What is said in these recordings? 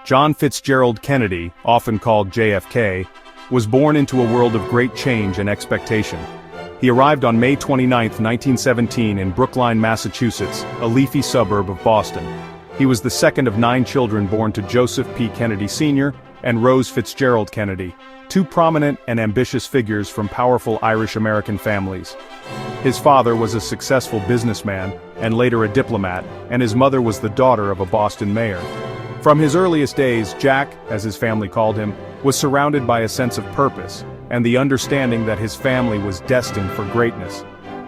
John Fitzgerald Kennedy, often called JFK, was born into a world of great change and expectation. He arrived on May 29, 1917 in Brookline, Massachusetts, a leafy suburb of Boston. He was the second of 9 children born to Joseph P. Kennedy Sr. and Rose Fitzgerald Kennedy, 2 prominent and ambitious figures from powerful Irish-American families. His father was a successful businessman, and later a diplomat, and his mother was the daughter of a Boston mayor. From his earliest days, Jack, as his family called him, was surrounded by a sense of purpose, and the understanding that his family was destined for greatness.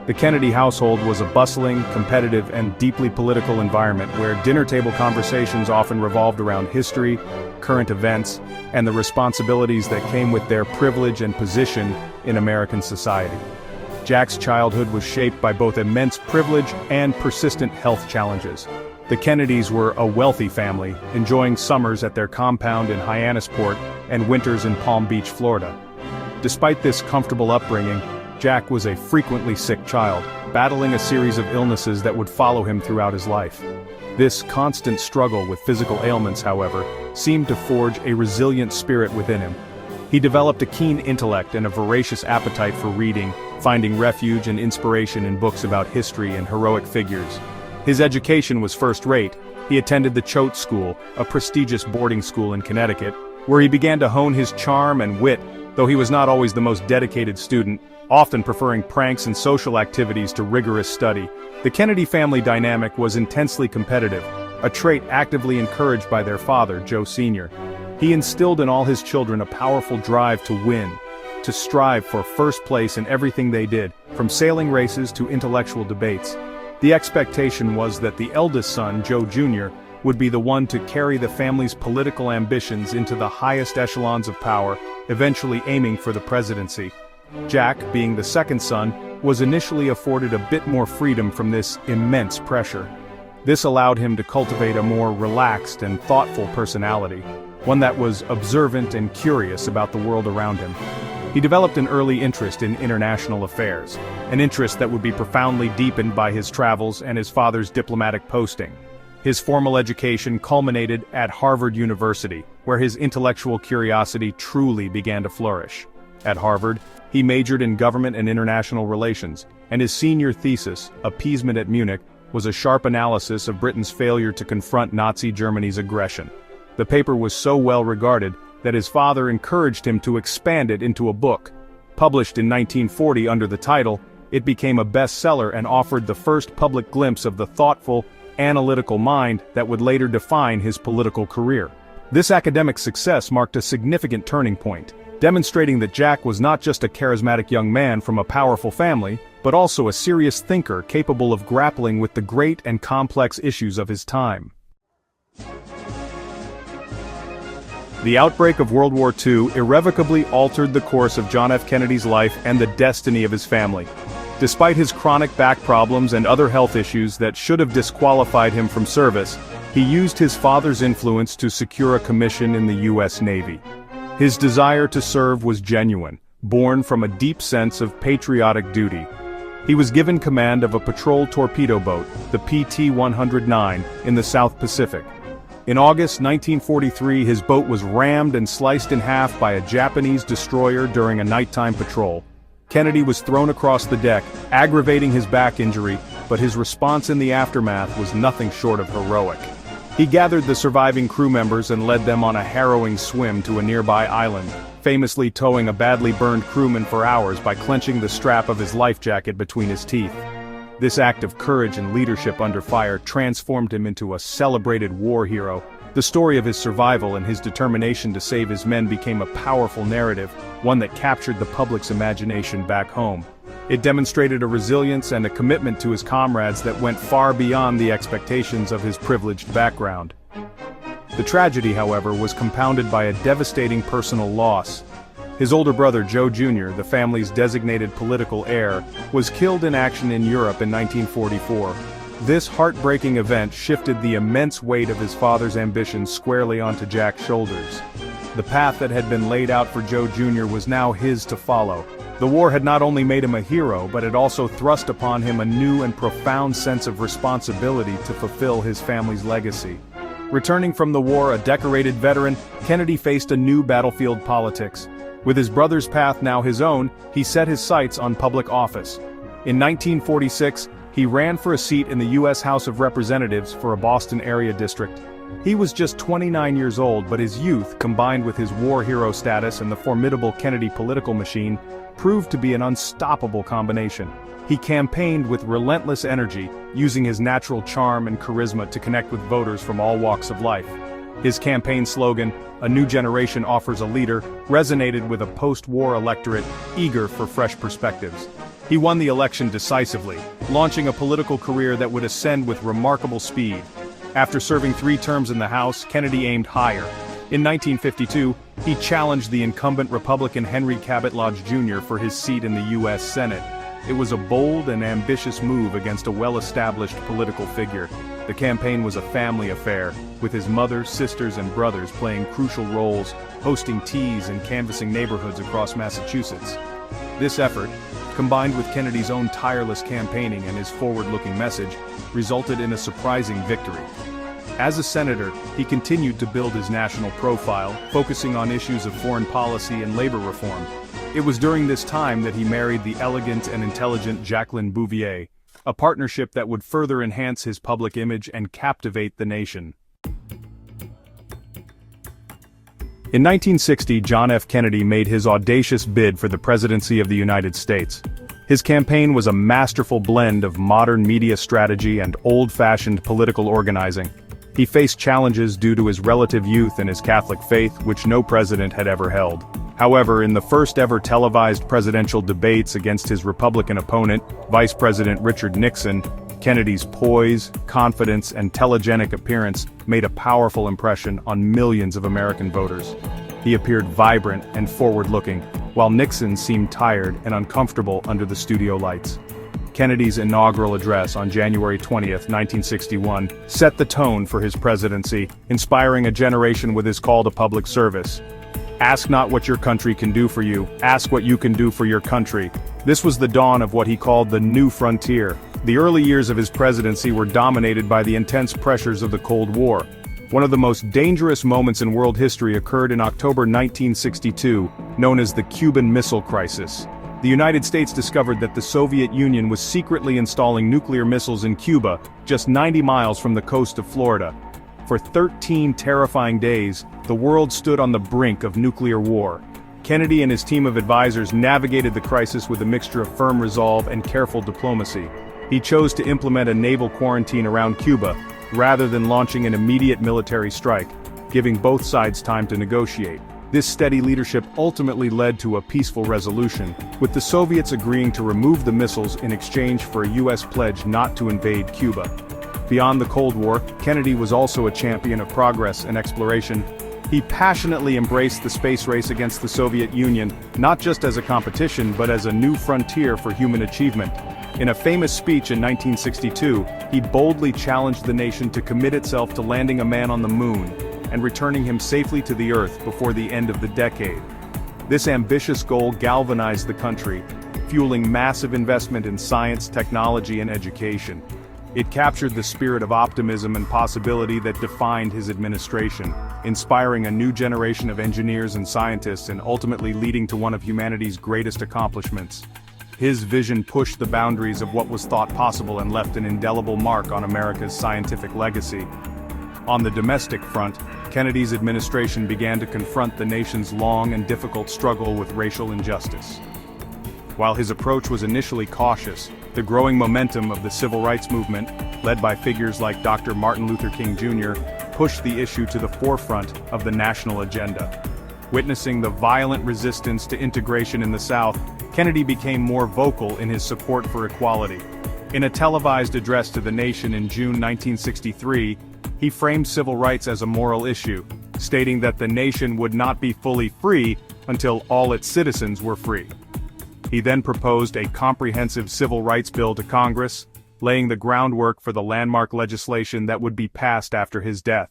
The Kennedy household was a bustling, competitive, and deeply political environment where dinner-table conversations often revolved around history, current events, and the responsibilities that came with their privilege and position in American society. Jack's childhood was shaped by both immense privilege and persistent health challenges. The Kennedys were a wealthy family, enjoying summers at their compound in Hyannisport and winters in Palm Beach, Florida. Despite this comfortable upbringing, Jack was a frequently sick child, battling a series of illnesses that would follow him throughout his life. This constant struggle with physical ailments, however, seemed to forge a resilient spirit within him. He developed a keen intellect and a voracious appetite for reading, finding refuge and inspiration in books about history and heroic figures. His education was first-rate. He attended the Choate School, a prestigious boarding school in Connecticut, where he began to hone his charm and wit, though he was not always the most dedicated student, often preferring pranks and social activities to rigorous study. The Kennedy family dynamic was intensely competitive, a trait actively encouraged by their father, Joe Sr. He instilled in all his children a powerful drive to win, to strive for first place in everything they did, from sailing races to intellectual debates. The expectation was that the eldest son, Joe Jr., would be the one to carry the family's political ambitions into the highest echelons of power, eventually aiming for the presidency. Jack, being the second son, was initially afforded a bit more freedom from this immense pressure. This allowed him to cultivate a more relaxed and thoughtful personality, one that was observant and curious about the world around him. He developed an early interest in international affairs, an interest that would be profoundly deepened by his travels and his father's diplomatic posting. His formal education culminated at Harvard University, where his intellectual curiosity truly began to flourish. At Harvard, he majored in government and international relations, and his senior thesis, Appeasement at Munich, was a sharp analysis of Britain's failure to confront Nazi Germany's aggression. The paper was so well regarded that his father encouraged him to expand it into a book. Published in 1940 under the title, it became a bestseller and offered the first public glimpse of the thoughtful, analytical mind that would later define his political career. This academic success marked a significant turning point, demonstrating that Jack was not just a charismatic young man from a powerful family, but also a serious thinker capable of grappling with the great and complex issues of his time. The outbreak of World War II irrevocably altered the course of John F. Kennedy's life and the destiny of his family. Despite his chronic back problems and other health issues that should have disqualified him from service, he used his father's influence to secure a commission in the U.S. Navy. His desire to serve was genuine, born from a deep sense of patriotic duty. He was given command of a patrol torpedo boat, the PT-109, in the South Pacific. In August 1943, his boat was rammed and sliced in half by a Japanese destroyer during a nighttime patrol. Kennedy was thrown across the deck, aggravating his back injury, but his response in the aftermath was nothing short of heroic. He gathered the surviving crew members and led them on a harrowing swim to a nearby island, famously towing a badly burned crewman for hours by clenching the strap of his life jacket between his teeth. This act of courage and leadership under fire transformed him into a celebrated war hero. The story of his survival and his determination to save his men became a powerful narrative, one that captured the public's imagination back home. It demonstrated a resilience and a commitment to his comrades that went far beyond the expectations of his privileged background. The tragedy, however, was compounded by a devastating personal loss. His older brother, Joe Jr., the family's designated political heir, was killed in action in Europe in 1944. This heartbreaking event shifted the immense weight of his father's ambitions squarely onto Jack's shoulders. The path that had been laid out for Joe Jr. was now his to follow. The war had not only made him a hero, but it also thrust upon him a new and profound sense of responsibility to fulfill his family's legacy. Returning from the war a decorated veteran, Kennedy faced a new battlefield politics. With his brother's path now his own, he set his sights on public office. In 1946, he ran for a seat in the U.S. House of Representatives for a Boston area district. He was just 29 years old, but his youth, combined with his war hero status and the formidable Kennedy political machine, proved to be an unstoppable combination. He campaigned with relentless energy, using his natural charm and charisma to connect with voters from all walks of life. His campaign slogan, "A new generation offers a leader," resonated with a post-war electorate eager for fresh perspectives. He won the election decisively, launching a political career that would ascend with remarkable speed. After serving 3 terms in the House, Kennedy aimed higher. In 1952, he challenged the incumbent Republican Henry Cabot Lodge Jr. for his seat in the U.S. Senate. It was a bold and ambitious move against a well-established political figure. The campaign was a family affair, with his mother, sisters, and brothers playing crucial roles, hosting teas and canvassing neighborhoods across Massachusetts. This effort, combined with Kennedy's own tireless campaigning and his forward-looking message, resulted in a surprising victory. As a senator, he continued to build his national profile, focusing on issues of foreign policy and labor reform. It was during this time that he married the elegant and intelligent Jacqueline Bouvier, a partnership that would further enhance his public image and captivate the nation. In 1960, John F. Kennedy made his audacious bid for the presidency of the United States. His campaign was a masterful blend of modern media strategy and old-fashioned political organizing. He faced challenges due to his relative youth and his Catholic faith, which no president had ever held. However, in the first-ever televised presidential debates against his Republican opponent, Vice President Richard Nixon, Kennedy's poise, confidence, and telegenic appearance made a powerful impression on millions of American voters. He appeared vibrant and forward-looking, while Nixon seemed tired and uncomfortable under the studio lights. Kennedy's inaugural address on January 20, 1961, set the tone for his presidency, inspiring a generation with his call to public service. "Ask not what your country can do for you, ask what you can do for your country." This was the dawn of what he called the new frontier. The early years of his presidency were dominated by the intense pressures of the Cold War. One of the most dangerous moments in world history occurred in October 1962, known as the Cuban Missile Crisis. The United States discovered that the Soviet Union was secretly installing nuclear missiles in Cuba, just 90 miles from the coast of Florida. For 13 terrifying days, the world stood on the brink of nuclear war. Kennedy and his team of advisors navigated the crisis with a mixture of firm resolve and careful diplomacy. He chose to implement a naval quarantine around Cuba, rather than launching an immediate military strike, giving both sides time to negotiate. This steady leadership ultimately led to a peaceful resolution, with the Soviets agreeing to remove the missiles in exchange for a U.S. pledge not to invade Cuba. Beyond the Cold War, Kennedy was also a champion of progress and exploration. He passionately embraced the space race against the Soviet Union, not just as a competition but as a new frontier for human achievement. In a famous speech in 1962, he boldly challenged the nation to commit itself to landing a man on the moon and returning him safely to the Earth before the end of the decade. This ambitious goal galvanized the country, fueling massive investment in science, technology, and education. It captured the spirit of optimism and possibility that defined his administration, inspiring a new generation of engineers and scientists and ultimately leading to one of humanity's greatest accomplishments. His vision pushed the boundaries of what was thought possible and left an indelible mark on America's scientific legacy. On the domestic front, Kennedy's administration began to confront the nation's long and difficult struggle with racial injustice. While his approach was initially cautious, the growing momentum of the civil rights movement, led by figures like Dr. Martin Luther King Jr., pushed the issue to the forefront of the national agenda. Witnessing the violent resistance to integration in the South, Kennedy became more vocal in his support for equality. In a televised address to the nation in June 1963, he framed civil rights as a moral issue, stating that the nation would not be fully free until all its citizens were free. He then proposed a comprehensive civil rights bill to Congress, laying the groundwork for the landmark legislation that would be passed after his death.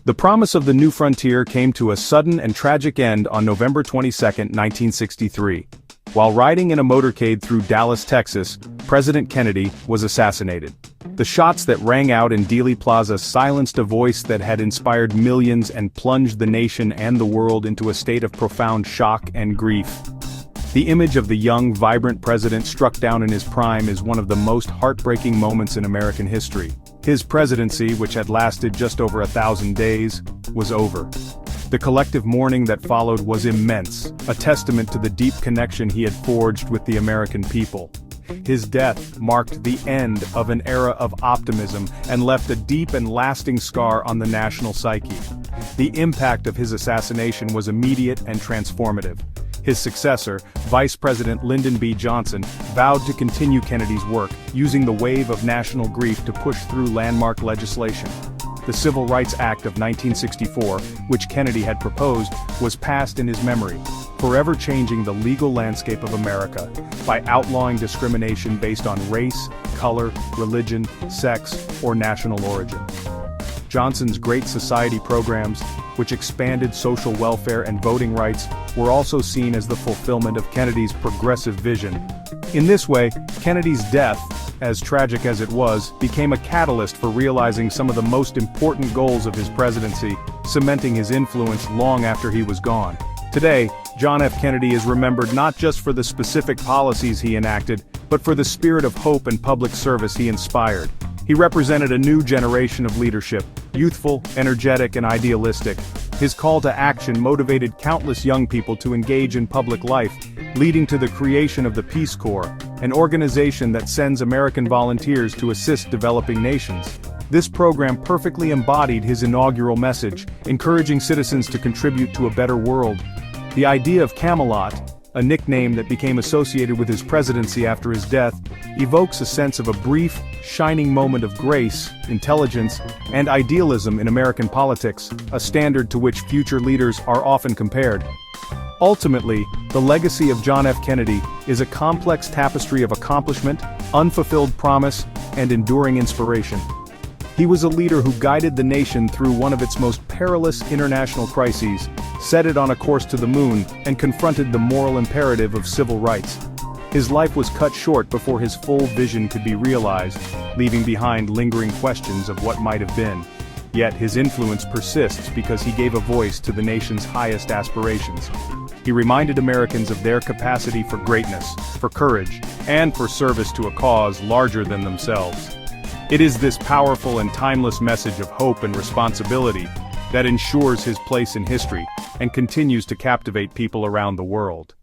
The promise of the new frontier came to a sudden and tragic end on November 22, 1963. While riding in a motorcade through Dallas, Texas, President Kennedy was assassinated. The shots that rang out in Dealey Plaza silenced a voice that had inspired millions and plunged the nation and the world into a state of profound shock and grief. The image of the young, vibrant president struck down in his prime is one of the most heartbreaking moments in American history. His presidency, which had lasted just over 1,000 days, was over. The collective mourning that followed was immense, a testament to the deep connection he had forged with the American people. His death marked the end of an era of optimism and left a deep and lasting scar on the national psyche. The impact of his assassination was immediate and transformative. His successor, Vice President Lyndon B. Johnson, vowed to continue Kennedy's work, using the wave of national grief to push through landmark legislation. The Civil Rights Act of 1964, which Kennedy had proposed, was passed in his memory, forever changing the legal landscape of America by outlawing discrimination based on race, color, religion, sex, or national origin. Johnson's Great Society programs, which expanded social welfare and voting rights, were also seen as the fulfillment of Kennedy's progressive vision. In this way, Kennedy's death, as tragic as it was, became a catalyst for realizing some of the most important goals of his presidency, cementing his influence long after he was gone. Today, John F. Kennedy is remembered not just for the specific policies he enacted, but for the spirit of hope and public service he inspired. He represented a new generation of leadership, youthful, energetic, and idealistic. His call to action motivated countless young people to engage in public life, leading to the creation of the Peace Corps, an organization that sends American volunteers to assist developing nations. This program perfectly embodied his inaugural message, encouraging citizens to contribute to a better world. The idea of Camelot, a nickname that became associated with his presidency after his death, evokes a sense of a brief, shining moment of grace, intelligence, and idealism in American politics, a standard to which future leaders are often compared. Ultimately, the legacy of John F. Kennedy is a complex tapestry of accomplishment, unfulfilled promise, and enduring inspiration. He was a leader who guided the nation through one of its most perilous international crises, set it on a course to the moon, and confronted the moral imperative of civil rights. His life was cut short before his full vision could be realized, leaving behind lingering questions of what might have been. Yet his influence persists because he gave a voice to the nation's highest aspirations. He reminded Americans of their capacity for greatness, for courage, and for service to a cause larger than themselves. It is this powerful and timeless message of hope and responsibility that ensures his place in history and continues to captivate people around the world.